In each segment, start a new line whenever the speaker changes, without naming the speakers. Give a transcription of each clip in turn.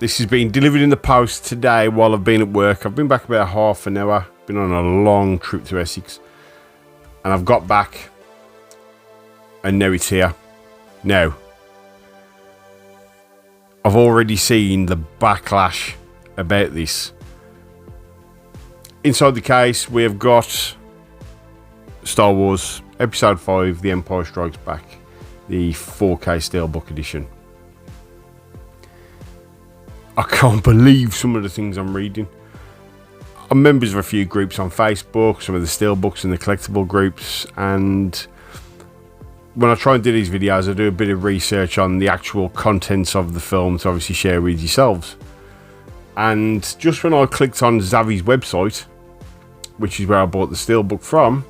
This has been delivered in the post today while I've been at work. I've been back about half an hour. Been on a long trip to Essex. And I've got back. And now it's here. Now, I've already seen the backlash about this. Inside the case, we have got Star Wars Episode 5, The Empire Strikes Back, the 4K Steelbook edition. I can't believe some of the things I'm reading. I'm members of a few groups on Facebook, some of the Steelbooks and the collectible groups, and when I try and do these videos, I do a bit of research on the actual contents of the film to obviously share with yourselves. And just when I clicked on Zavvi's website, which is where I bought the Steelbook from,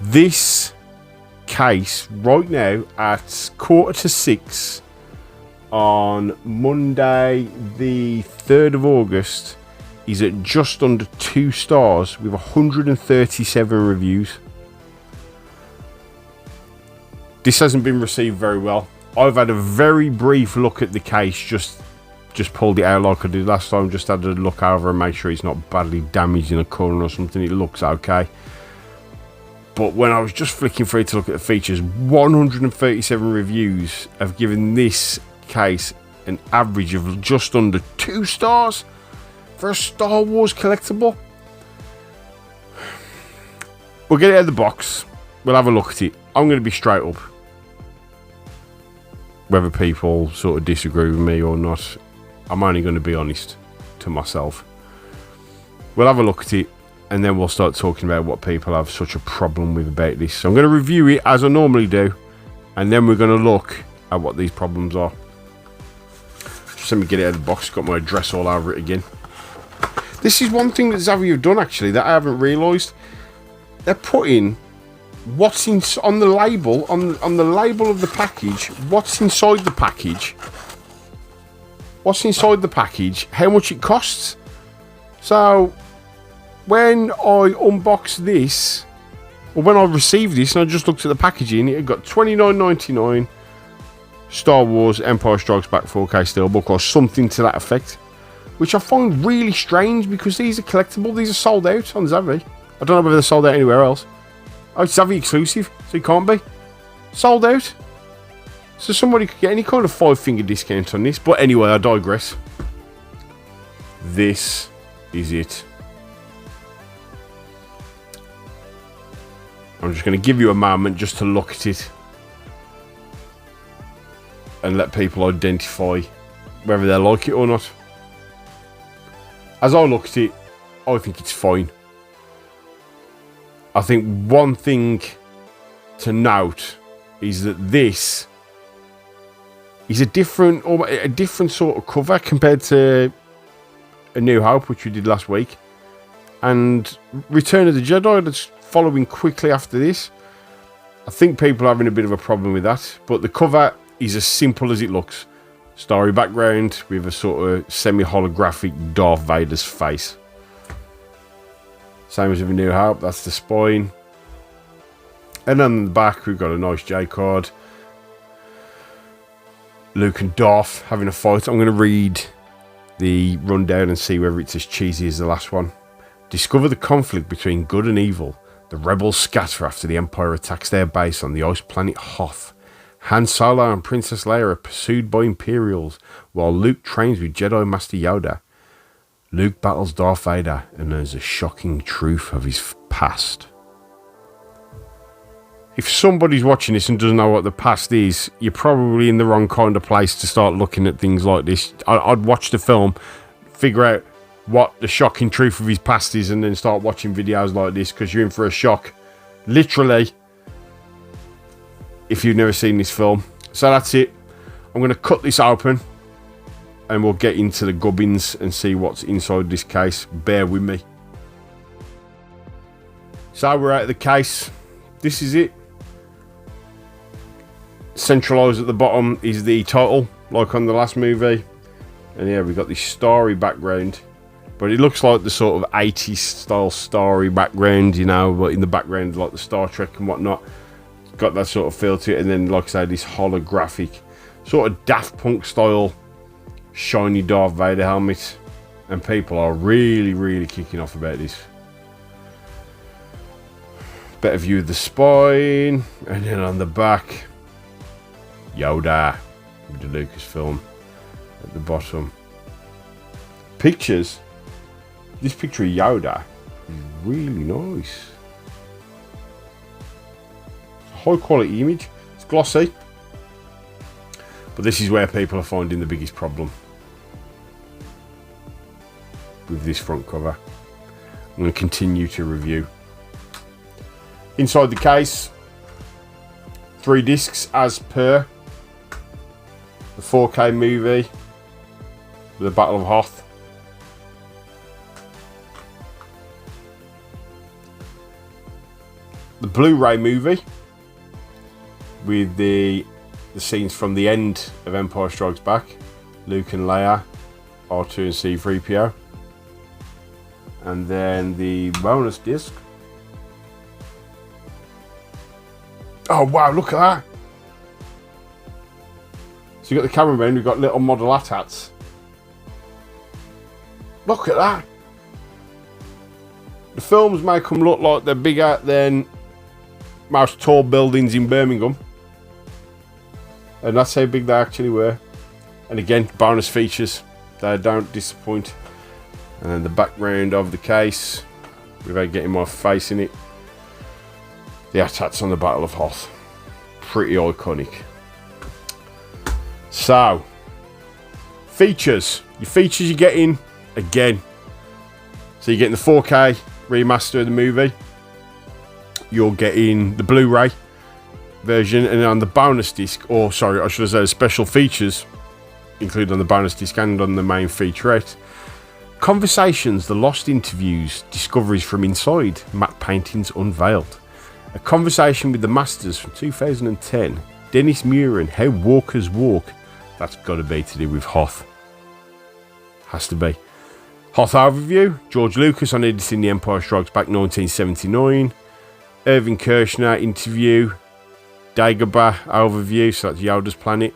this case right now at 5:45 on Monday the 3rd of August is at just under 2 stars with 137 reviews. This hasn't been received very well. I've had a very brief look at the case, just pulled it out like I did last time, just had a look over and make sure it's not badly damaged in a corner or something. It looks okay. But when I was just flicking through to look at the features, 137 reviews have given this case an average of just under 2 stars for a Star Wars collectible. We'll get it out of the box. We'll have a look at it. I'm going to be straight up. Whether people sort of disagree with me or not, I'm only going to be honest to myself. We'll have a look at it, and then we'll start talking about what people have such a problem with about this. So I'm going to review it as I normally do, and then we're going to look at what these problems are. Just let me get it out of the box. Got my address all over it again. This is one thing that Zavvi have done actually that I haven't realised. They're putting what's on the label, on the label of the package, what's inside the package, how much it costs. So when I unboxed this, or when I received this and I just looked at the packaging, it had got $29.99 Star Wars Empire Strikes Back 4K Steelbook or something to that effect, which I find really strange because these are collectible. These are sold out on Zavvi. I don't know whether they're sold out anywhere else. Oh, it's Zavvi exclusive, so it can't be. Sold out. So somebody could get any kind of 5-finger discount on this. But anyway, I digress. This is it. I'm just going to give you a moment just to look at it and let people identify whether they like it or not. As I look at it, I think it's fine. I think one thing to note is that this is a different sort of cover compared to A New Hope, which we did last week, and Return of the Jedi that's following quickly after this. I think people are having a bit of a problem with that, but the cover is as simple as it looks. Starry background with a sort of semi-holographic Darth Vader's face. Same as with A New Hope, that's the spine. And on the back we've got a nice J card. Luke and Darth having a fight. I'm going to read the rundown and see whether it's as cheesy as the last one. Discover the conflict between good and evil. The rebels scatter after the Empire attacks their base on the ice planet Hoth. Han Solo and Princess Leia are pursued by Imperials, while Luke trains with Jedi Master Yoda. Luke battles Darth Vader and learns the shocking truth of his past. If somebody's watching this and doesn't know what the past is, you're probably in the wrong kind of place to start looking at things like this. I'd watch the film, figure out what the shocking truth of his past is, and then start watching videos like this, because you're in for a shock. Literally. If you've never seen this film. So that's it. I'm going to cut this open and we'll get into the gubbins and see what's inside this case. Bear with me. So we're out of the case. This is it. Centralised at the bottom is the title, like on the last movie. And yeah, we've got this starry background. But it looks like the sort of 80s style starry background, you know, but in the background like the Star Trek and whatnot. Got that sort of feel to it, and then like I say, this holographic sort of Daft Punk style shiny Darth Vader helmet, and people are really kicking off about this. Better view of the spine, and then on the back, Yoda with the Lucasfilm at the bottom. Pictures. This picture of Yoda is really nice. It's a high quality image. It's glossy. But this is where people are finding the biggest problem with this front cover. I'm going to continue to review. Inside the case, 3 discs as per the 4K movie, The Battle of Hoth. The Blu-ray movie with the scenes from the end of Empire Strikes Back, Luke and Leia, R2 and C-3PO, and then the bonus disc. Oh wow, look at that! So you got the cameraman, we've got little model AT-ATs. Look at that! The films make them look like they're bigger than most tall buildings in Birmingham. And that's how big they actually were. And again, bonus features. They don't disappoint. And then the background of the case, without getting my face in it. The AT-ATs on the Battle of Hoth. Pretty iconic. So, features. Your features you're getting, again. So you're getting the 4K remaster of the movie. You're getting the Blu-ray version, and on the bonus disc, or sorry, I should have said special features included on the bonus disc and on the main featurette. Conversations, the lost interviews, discoveries from inside, matte paintings unveiled. A conversation with the masters from 2010, Dennis Muren, How Walkers Walk. That's got to be to do with Hoth. Has to be. Hoth overview, George Lucas on editing The Empire Strikes Back 1979. Irving Kershner interview, Dagobah overview, so that's Yoda's planet.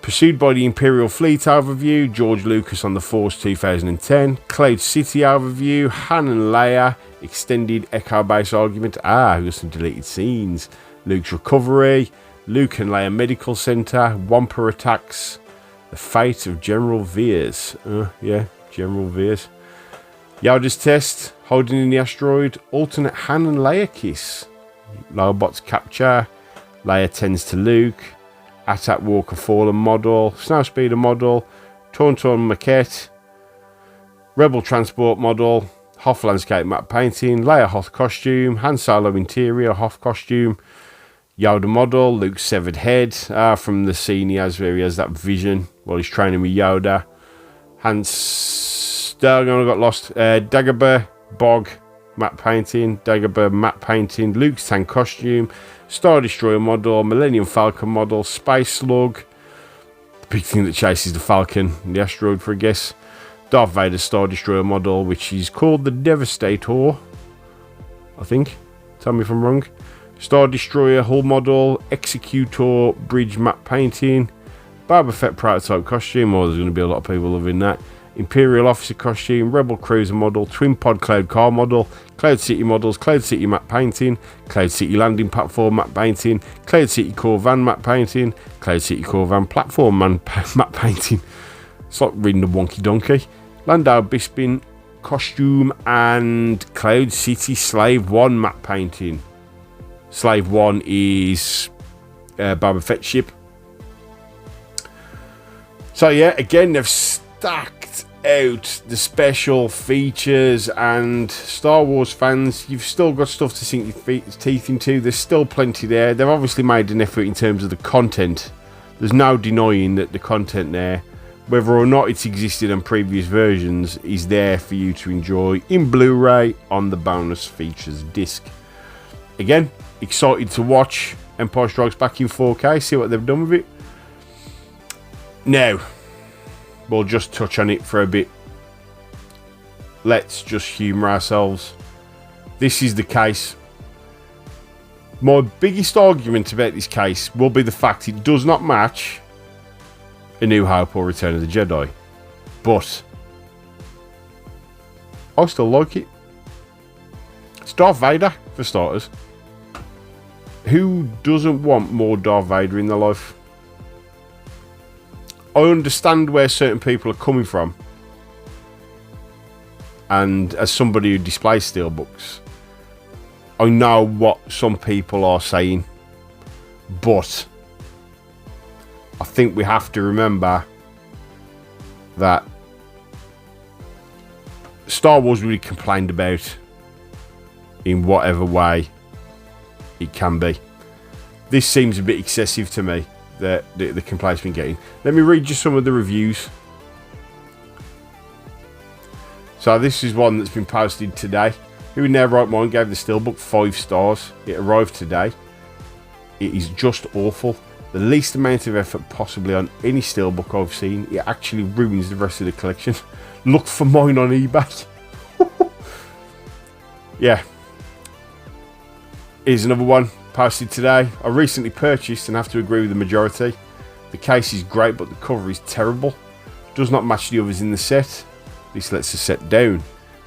Pursued by the Imperial Fleet overview, George Lucas on the Force 2010. Cloud City overview, Han and Leia, extended Echo Base argument. We've got some deleted scenes. Luke's recovery, Luke and Leia Medical Center, Wampa attacks, the fate of General Veers. Yeah, General Veers. Yoda's test, holding in the asteroid, alternate Han and Leia kiss. Lobot's capture, Leia tends to Luke, AT-AT Walker Fallen model, Snowspeeder model, Tauntaun maquette, Rebel transport model, Hoth landscape matte painting, Leia Hoth costume, Han Solo interior Hoth costume, Yoda model, Luke's severed head from the scene he has where he has that vision while he's training with Yoda. I got lost. Dagobah Bog matte painting, Dagobah matte painting, Luke's tank costume, Star Destroyer model, Millennium Falcon model, Space Slug, the big thing that chases the Falcon, the asteroid for a guess, Darth Vader Star Destroyer model, which is called the Devastator, I think. Tell me if I'm wrong. Star Destroyer hull model, Executor bridge matte painting, Boba Fett prototype costume. There's going to be a lot of people loving that. Imperial Officer costume, Rebel Cruiser model, Twin Pod Cloud Car model, Cloud City models, Cloud City matte painting, Cloud City landing platform matte painting, Cloud City core van matte painting, Cloud City core van platform matte painting. It's like reading the Wonky Donkey. Lando Bisping costume and Cloud City Slave 1 matte painting. Slave 1 is Boba Fett ship. So yeah, again, they've stacked out the special features, and Star Wars fans, you've still got stuff to sink your teeth into. There's still plenty there. They've obviously made an effort in terms of the content. There's no denying that the content there, whether or not it's existed on previous versions, is there for you to enjoy in Blu-ray on the bonus features disc. Again, excited to watch Empire Strikes Back in 4K, see what they've done with it. Now, we'll just touch on it for a bit. Let's just humour ourselves. This is the case. My biggest argument about this case will be the fact it does not match A New Hope or Return of the Jedi. But I still like it. It's Darth Vader, for starters. Who doesn't want more Darth Vader in their life? I understand where certain people are coming from. And as somebody who displays steelbooks, I know what some people are saying. But I think we have to remember that Star Wars really complained about in whatever way it can be. This seems a bit excessive to me, the complaints been getting. Let me read you some of the reviews. So this is one that's been posted today. Who in their right mind gave the Steelbook 5 stars. It arrived today. It is just awful. The least amount of effort possibly on any Steelbook I've seen. It actually ruins the rest of the collection. Look for mine on eBay. Yeah. Here's another one posted today. I recently purchased and have to agree with the majority. The case is great, but the cover is terrible. Does not match the others in the set. This lets the set down.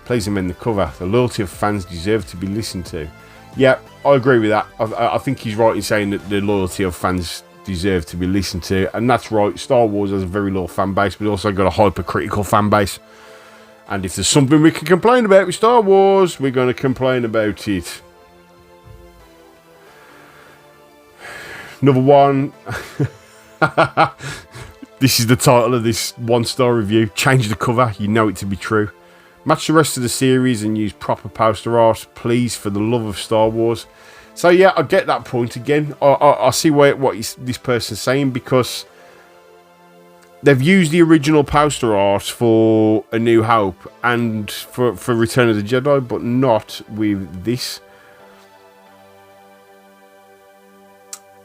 Please amend the cover. The loyalty of fans deserve to be listened to. Yeah, I agree with that. I think he's right in saying that the loyalty of fans deserve to be listened to, and that's right. Star Wars has a very loyal fan base, but also got a hypercritical fan base. And if there's something we can complain about with Star Wars, we're going to complain about it. Another one. This is the title of this 1-star review. Change the cover. You know it to be true. Match the rest of the series and use proper poster art, please, for the love of Star Wars. So yeah, I get that point again. I see what this person's saying, because they've used the original poster art for A New Hope and for Return of the Jedi, but not with this.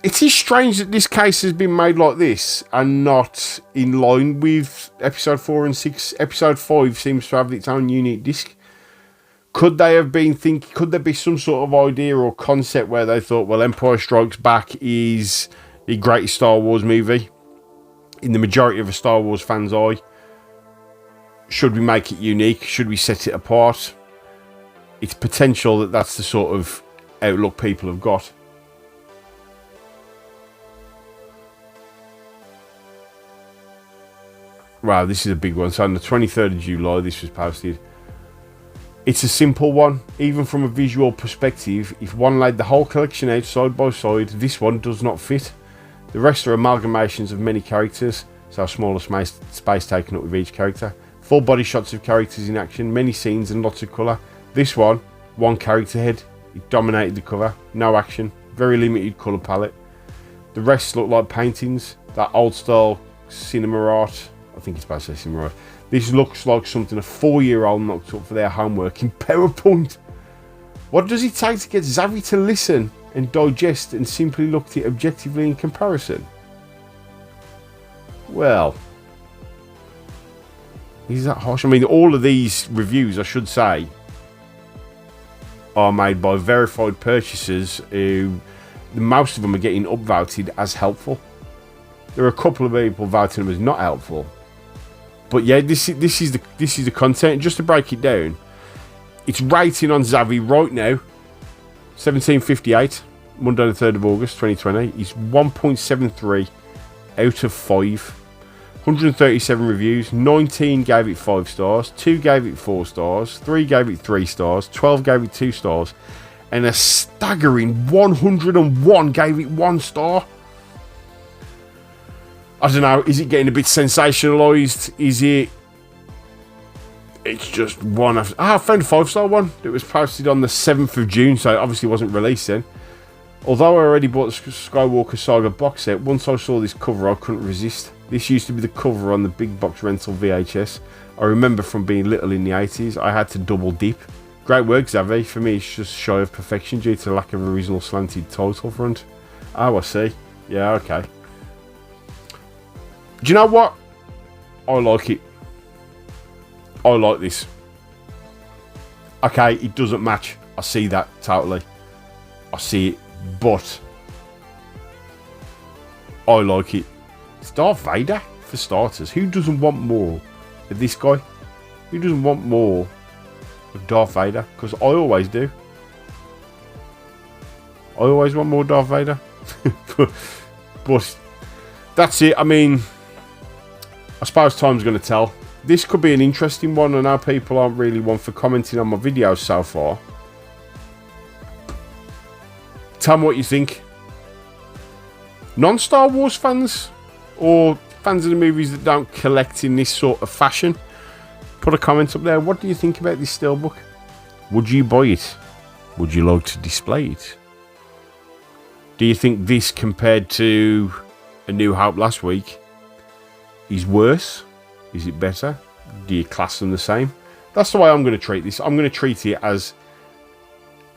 It is strange that this case has been made like this and not in line with episode 4 and 6. Episode 5 seems to have its own unique disc. Could they have been thinking, could there be some sort of idea or concept where they thought, well, Empire Strikes Back is the greatest Star Wars movie in the majority of a Star Wars fan's eye. Should we make it unique? Should we set it apart? It's potential that that's the sort of outlook people have got. Wow, this is a big one. So on the 23rd of July, this was posted. It's a simple one. Even from a visual perspective, if one laid the whole collection out side by side, this one does not fit. The rest are amalgamations of many characters, so a smaller space taken up with each character. Full body shots of characters in action, many scenes and lots of colour. This one character head. It dominated the cover. No action. Very limited colour palette. The rest look like paintings. That old style cinema art. I think it's basically cinema art. This looks like something a 4-year-old knocked up for their homework in PowerPoint. What does it take to get Zavvi to listen and digest and simply look at it objectively in comparison? Well, is that harsh? I mean, all of these reviews, I should say, are made by verified purchasers who, most of them are getting upvoted as helpful. There are a couple of people voting them as not helpful. But yeah, this is the content. Just to break it down, its rating on Zavvi right now, 1758, Monday the 3rd of August 2020, is 1.73 out of 5. 137 reviews, 19 gave it 5 stars, 2 gave it 4 stars, 3 gave it 3 stars, 12 gave it 2 stars, and a staggering 101 gave it 1 star. I don't know, is it getting a bit sensationalised? Is it... It's just one after... I found a 5-star one that was posted on the 7th of June, so it obviously wasn't released then. Although I already bought the Skywalker Saga box set, once I saw this cover I couldn't resist. This used to be the cover on the big box rental VHS. I remember from being little in the 80s, I had to double dip. Great work, Zavvi. For me, it's just shy of perfection due to the lack of a reasonable slanted title front. Oh, I see. Yeah, okay. Do you know what? I like it. I like this. Okay, it doesn't match. I see that totally. I see it. But I like it. It's Darth Vader, for starters. Who doesn't want more of this guy? Who doesn't want more of Darth Vader? Because I always do. I always want more Darth Vader. but that's it. I mean, I suppose time's going to tell. This could be an interesting one. I know people aren't really one for commenting on my videos so far. Tell me what you think. Non-Star Wars fans, or fans of the movies that don't collect in this sort of fashion, put a comment up there. What do you think about this Steelbook? Would you buy it? Would you like to display it? Do you think this, compared to A New Hope last week, is worse? Is it better? Do you class them the same? That's the way I'm going to treat this. I'm going to treat it as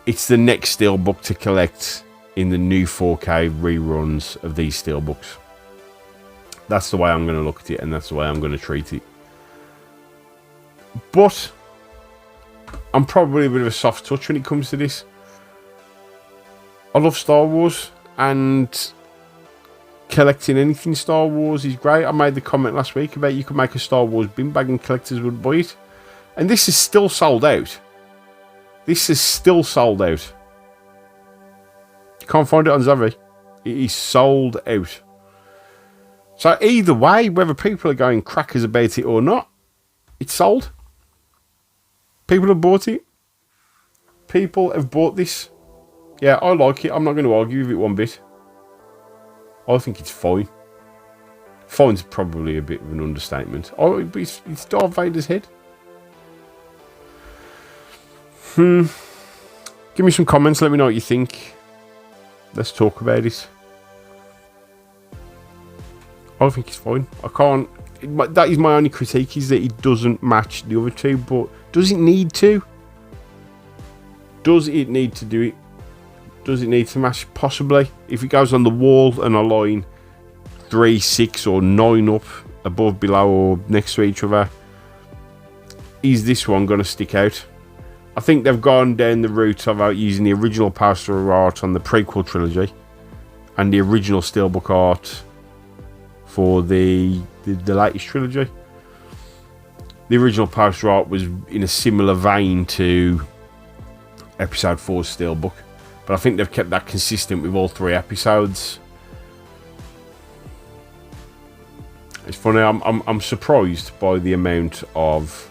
it's the next Steelbook to collect in the new 4K reruns of these Steelbooks. That's the way I'm going to look at it, and that's the way I'm going to treat it. But I'm probably a bit of a soft touch when it comes to this. I love Star Wars, and collecting anything Star Wars is great. I made the comment last week about you could make a Star Wars bin bag and collectors would buy it. And this is still sold out. This is still sold out. You can't find it on Zavvi. It is sold out. So either way, whether people are going crackers about it or not, it's sold. People have bought it. People have bought this. Yeah, I like it. I'm not going to argue with it one bit. I think it's fine. Fine's probably a bit of an understatement. Oh, but it's Darth Vader's head. Give me some comments. Let me know what you think. Let's talk about it. I think it's fine. I can't... That is my only critique, is that it doesn't match the other two. But does it need to? Does it need to do it? Does it need to match? Possibly. If it goes on the wall and a line 3, 6 or 9 up, above, below or next to each other, is this one going to stick out? I think they've gone down the route of using the original poster art on the prequel trilogy and the original Steelbook art for the latest trilogy. The original poster art was in a similar vein to Episode 4's Steelbook. But I think they've kept that consistent with all 3 episodes. It's funny. I'm surprised by the amount of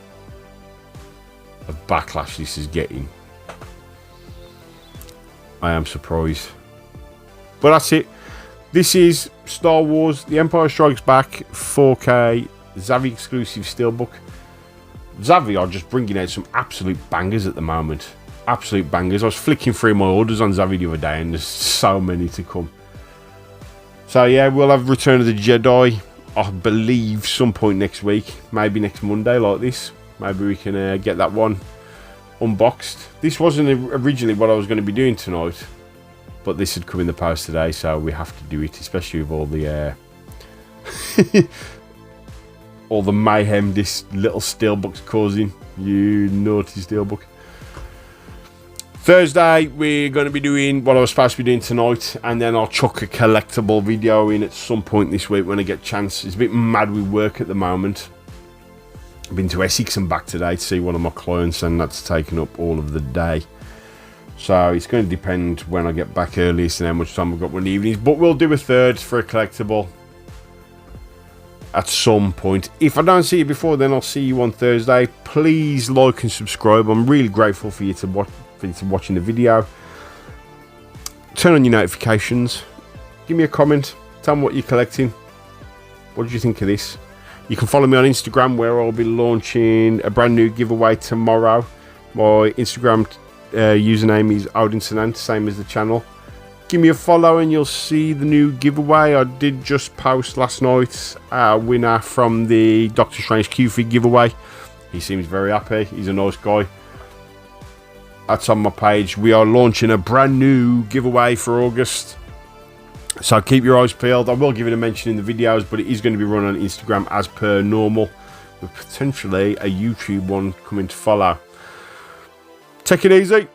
backlash this is getting. I am surprised. But that's it. This is Star Wars: The Empire Strikes Back 4K Zavvi exclusive Steelbook. Zavvi are just bringing out some absolute bangers at the moment. Absolute bangers. I was flicking through my orders on Zavvi the other day, and there's so many to come. So yeah, we'll have Return of the Jedi, I believe, some point next week. Maybe next Monday like this. Maybe we can get that one unboxed. This wasn't originally what I was going to be doing tonight, but this had come in the post today, so we have to do it, especially with all the all the mayhem this little Steelbook's causing. You naughty Steelbook. Thursday, we're going to be doing what I was supposed to be doing tonight, and then I'll chuck a collectible video in at some point this week when I get a chance. It's a bit mad with work at the moment. I've been to Essex and back today to see one of my clients, and that's taken up all of the day. So it's going to depend when I get back earliest and how much time I've got in the evenings. But we'll do a third for a collectible at some point. If I don't see you before then, I'll see you on Thursday. Please like and subscribe. I'm really grateful for you to watching the video. Turn on your notifications. Give me a comment. Tell me what you're collecting. What did you think of this? You can follow me on Instagram, where I'll be launching a brand new giveaway tomorrow. My Instagram username is Odinson, same as the channel. Give me a follow and you'll see the new giveaway. I did just post last night a winner from the Doctor Strange Q-Fig giveaway. He seems very happy. He's a nice guy. That's on my page. We are launching a brand new giveaway for August, so keep your eyes peeled. I will give it a mention in the videos, but it is going to be run on Instagram as per normal, with potentially a YouTube one coming to follow. Take it easy.